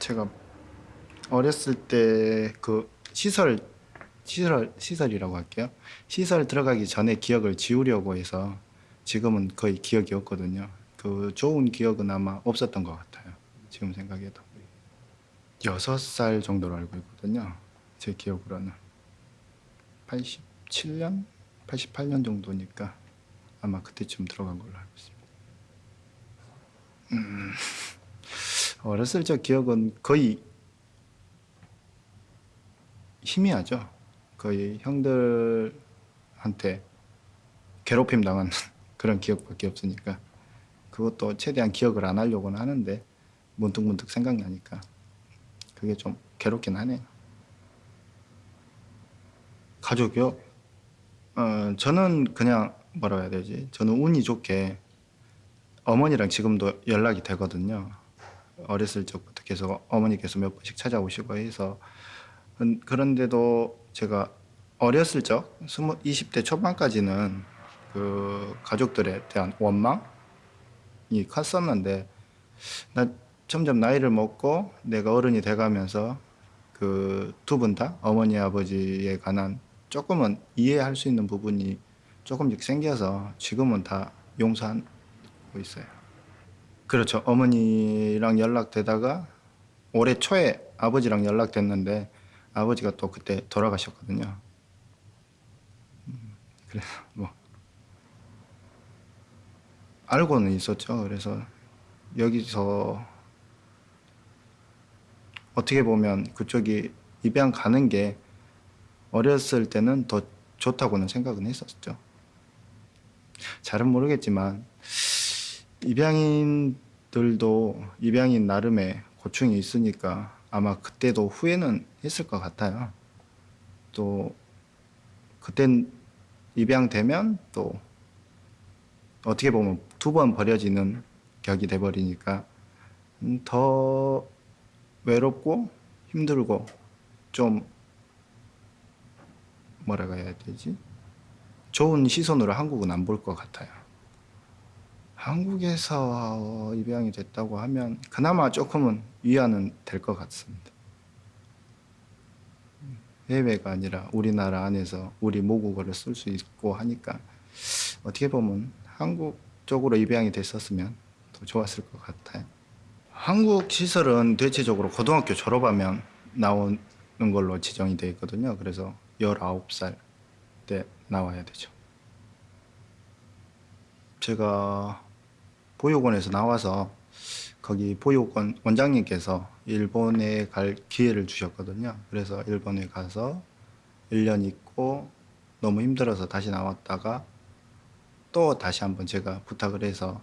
제가 어렸을 때 그 시설이라고 할게요. 시설 들어가기 전에 기억을 지우려고 해서 지금은 거의 기억이 없거든요. 그 좋은 기억은 아마 없었던 것 같아요. 지금 생각해도. 6살 정도로 알고 있거든요. 제 기억으로는. 87년? 88년 정도니까 아마 그때쯤 들어간 걸로 알고 있습니다. 어렸을 적 기억은 거의 희미하죠. 거의 형들한테 괴롭힘 당한 그런 기억밖에 없으니까 그것도 최대한 기억을 안 하려고는 하는데 문득문득 생각나니까 그게 좀 괴롭긴 하네요. 가족이요? 저는 그냥 뭐라고 해야 되지? 저는 운이 좋게 어머니랑 지금도 연락이 되거든요. 어렸을 적부터 계속 어머니께서 몇 번씩 찾아오시고 해서 그런데도 제가 어렸을 적 20대 초반까지는 그 가족들에 대한 원망이 컸었는데 나 점점 나이를 먹고 내가 어른이 돼가면서 그 두 분 다 어머니 아버지에 관한 조금은 이해할 수 있는 부분이 조금씩 생겨서 지금은 다 용서하고 있어요. 그렇죠. 어머니랑 연락되다가 올해 초에 아버지랑 연락됐는데 아버지가 또 그때 돌아가셨거든요. 그래서 뭐 알고는 있었죠. 그래서 여기서 어떻게 보면 그쪽이 입양 가는 게 어렸을 때는 더 좋다고는 생각은 했었죠. 잘은 모르겠지만 입양인들도 입양인 나름의 고충이 있으니까 아마 그때도 후회는 했을 것 같아요. 또 그땐 입양되면 또 어떻게 보면 두 번 버려지는 격이 돼버리니까 더 외롭고 힘들고 좀 뭐라고 해야 되지? 좋은 시선으로 한국은 안 볼 것 같아요. 한국에서 입양이 됐다고 하면 그나마 조금은 위안은 될 것 같습니다. 해외가 아니라 우리나라 안에서 우리 모국어를 쓸 수 있고 하니까 어떻게 보면 한국 쪽으로 입양이 됐었으면 더 좋았을 것 같아요. 한국 시설은 대체적으로 고등학교 졸업하면 나오는 걸로 지정이 되어 있거든요. 그래서 19살 때 나와야 되죠. 제가 보육원에서 나와서 거기 보육원 원장님께서 일본에 갈 기회를 주셨거든요. 그래서 일본에 가서 1년 있고 너무 힘들어서 다시 나왔다가 또 다시 한번 제가 부탁을 해서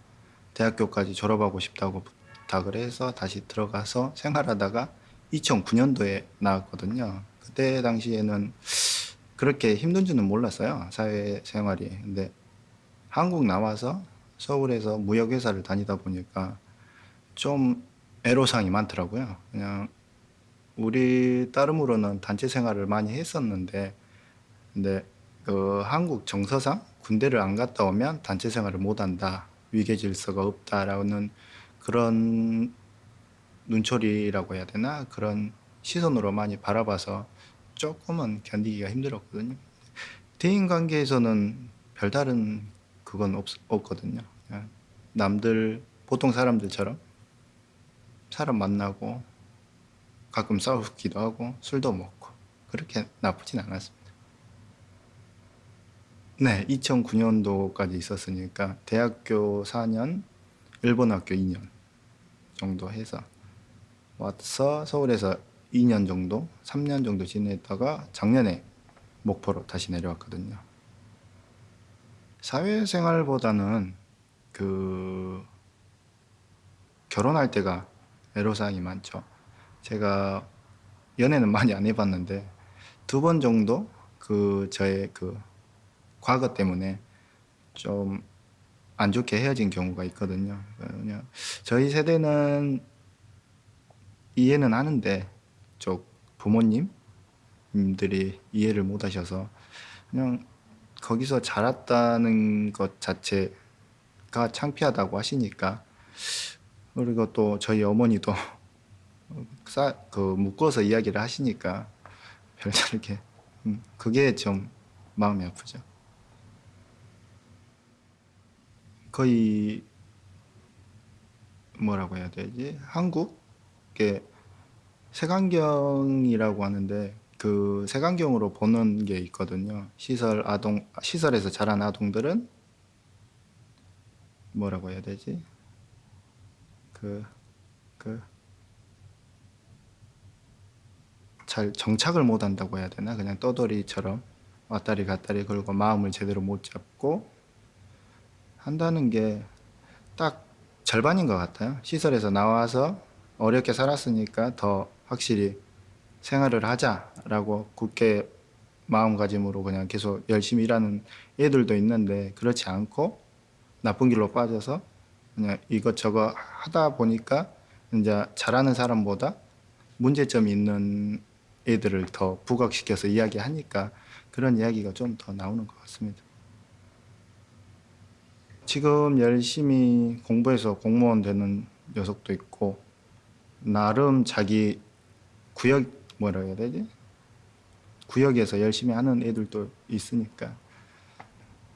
대학교까지 졸업하고 싶다고 부탁을 해서 다시 들어가서 생활하다가 2009년도에 나왔거든요. 그때 당시에는 그렇게 힘든 줄은 몰랐어요. 사회생활이. 근데 한국 나와서 서울에서 무역회사를 다니다 보니까 좀 애로사항이 많더라고요. 그냥 우리 따름으로는 단체 생활을 많이 했었는데 근데 그 한국 정서상 군대를 안 갔다 오면 단체 생활을 못 한다. 위계 질서가 없다라는 그런 눈초리라고 해야 되나? 그런 시선으로 많이 바라봐서 조금은 견디기가 힘들었거든요. 대인 관계에서는 별다른 그건 없거든요. 그냥 남들, 보통 사람들처럼 사람 만나고 가끔 싸우기도 하고 술도 먹고 그렇게 나쁘진 않았습니다. 네, 2009년도까지 있었으니까 대학교 4년, 일본 학교 2년 정도 해서 와서 서울에서 2년 정도, 3년 정도 지냈다가 작년에 목포로 다시 내려왔거든요. 사회생활보다는 그 결혼할 때가 애로사항이 많죠. 제가 연애는 많이 안 해봤는데 2번 정도 그 저의 그 과거 때문에 좀 안 좋게 헤어진 경우가 있거든요. 그냥 저희 세대는 이해는 하는데 쪽 부모님들이 이해를 못 하셔서 그냥 거기서 자랐다는 것 자체가 창피하다고 하시니까 그리고 또 저희 어머니도 묶어서 이야기를 하시니까 별다르게 그게 좀 마음이 아프죠. 거의 뭐라고 해야 되지? 한국의 색안경이라고 하는데 그 색안경으로 보는 게 있거든요. 시설에서 자란 아동들은 뭐라고 해야 되지? 그, 그, 잘 정착을 못 한다고 해야 되나? 그냥 떠돌이처럼 왔다리 갔다리 걸고 마음을 제대로 못 잡고 한다는 게 딱 절반인 것 같아요. 시설에서 나와서 어렵게 살았으니까 더 확실히 생활을 하자라고 굳게 마음가짐으로 그냥 계속 열심히 일하는 애들도 있는데 그렇지 않고 나쁜 길로 빠져서 그냥 이것저것 하다 보니까 이제 잘하는 사람보다 문제점이 있는 애들을 더 부각시켜서 이야기하니까 그런 이야기가 좀 더 나오는 것 같습니다. 지금 열심히 공부해서 공무원 되는 녀석도 있고 나름 자기 구역 뭐라 해야 되지? 구역에서 열심히 하는 애들도 있으니까.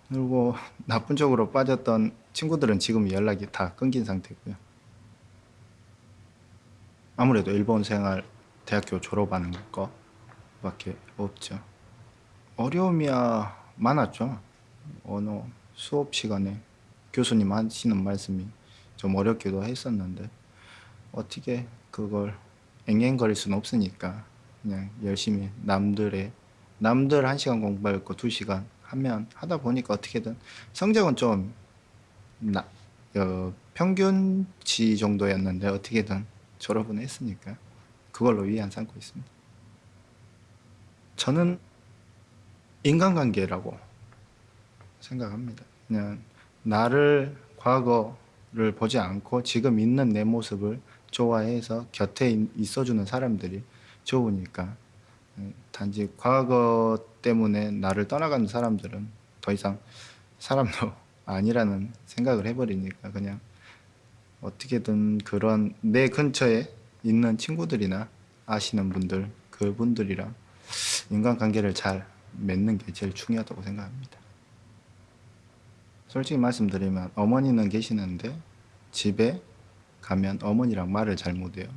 그리고 나쁜 쪽으로 빠졌던 친구들은 지금 연락이 다 끊긴 상태고요. 아무래도 일본 생활 대학교 졸업하는 거밖에 없죠. 어려움이야 많았죠. 언어 수업 시간에 교수님 하시는 말씀이 좀 어렵기도 했었는데 어떻게 그걸 앵앵거릴 수는 없으니까 그냥 열심히 남들 1시간 공부했고 2시간 하면 하다 보니까 어떻게든 성적은 좀 평균치 정도였는데 어떻게든 졸업은 했으니까 그걸로 위안 삼고 있습니다. 저는 인간관계라고 생각합니다. 그냥 나를 과거를 보지 않고 지금 있는 내 모습을 좋아해서 곁에 있어주는 사람들이 좋으니까 단지 과거 때문에 나를 떠나가는 사람들은 더 이상 사람도 아니라는 생각을 해버리니까 그냥 어떻게든 그런 내 근처에 있는 친구들이나 아시는 분들 그분들이랑 인간관계를 잘 맺는 게 제일 중요하다고 생각합니다. 솔직히 말씀드리면 어머니는 계시는데 집에 가면 어머니랑 말을 잘 못해요.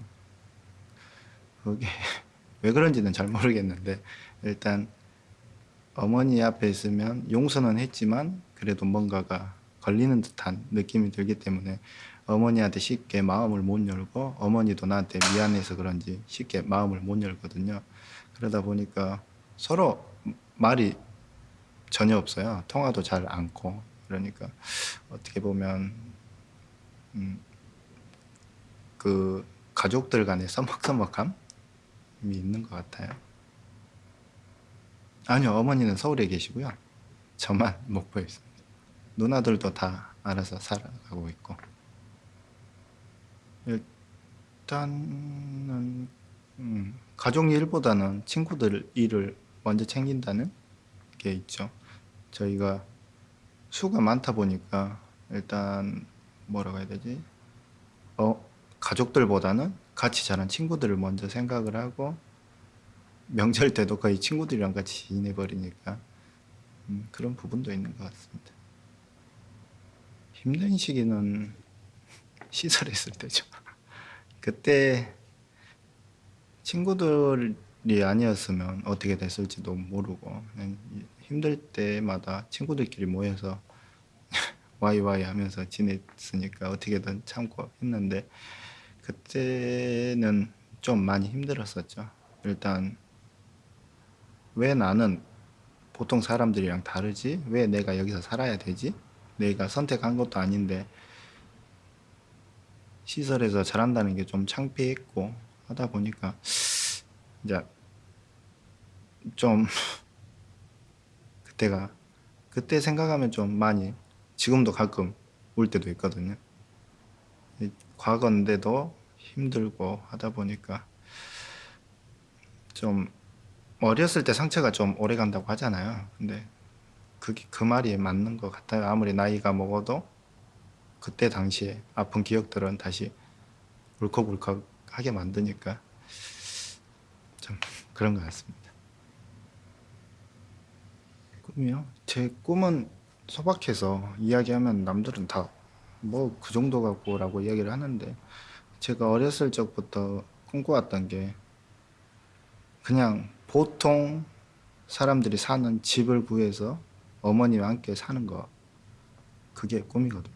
그게 왜 그런지는 잘 모르겠는데 일단 어머니 앞에 있으면 용서는 했지만 그래도 뭔가가 걸리는 듯한 느낌이 들기 때문에 어머니한테 쉽게 마음을 못 열고 어머니도 나한테 미안해서 그런지 쉽게 마음을 못 열거든요. 그러다 보니까 서로 말이 전혀 없어요. 통화도 잘 않고 그러니까 어떻게 보면 그 가족들 간의 서먹서먹함이 있는 것 같아요. 아니요, 어머니는 서울에 계시고요. 저만 목포에 있습니다. 누나들도 다 알아서 살아가고 있고. 일단은 가족 일보다는 친구들 일을 먼저 챙긴다는 게 있죠. 저희가 수가 많다 보니까 일단 뭐라고 해야 되지? 가족들보다는 같이 자란 친구들을 먼저 생각을 하고 명절 때도 거의 친구들이랑 같이 지내버리니까 그런 부분도 있는 것 같습니다. 힘든 시기는 시설에 있을 때죠. 그때 친구들이 아니었으면 어떻게 됐을지도 모르고 그냥 힘들 때마다 친구들끼리 모여서 와이와이 하면서 지냈으니까 어떻게든 참고 했는데 그때는 좀 많이 힘들었었죠. 일단 왜 나는 보통 사람들이랑 다르지? 왜 내가 여기서 살아야 되지? 내가 선택한 것도 아닌데 시설에서 잘한다는 게 좀 창피했고 하다 보니까 이제 좀 그때 생각하면 좀 많이 지금도 가끔 울 때도 있거든요. 과거인데도 힘들고 하다 보니까 좀 어렸을 때 상처가 좀 오래 간다고 하잖아요. 근데 그 말이 맞는 것 같아요. 아무리 나이가 먹어도 그때 당시에 아픈 기억들은 다시 울컥울컥 하게 만드니까 좀 그런 것 같습니다. 꿈이요? 제 꿈은 소박해서 이야기하면 남들은 다 뭐 그 정도 갖고라고 이야기를 하는데 제가 어렸을 적부터 꿈꿔왔던 게 그냥 보통 사람들이 사는 집을 구해서 어머니와 함께 사는 거 그게 꿈이거든요.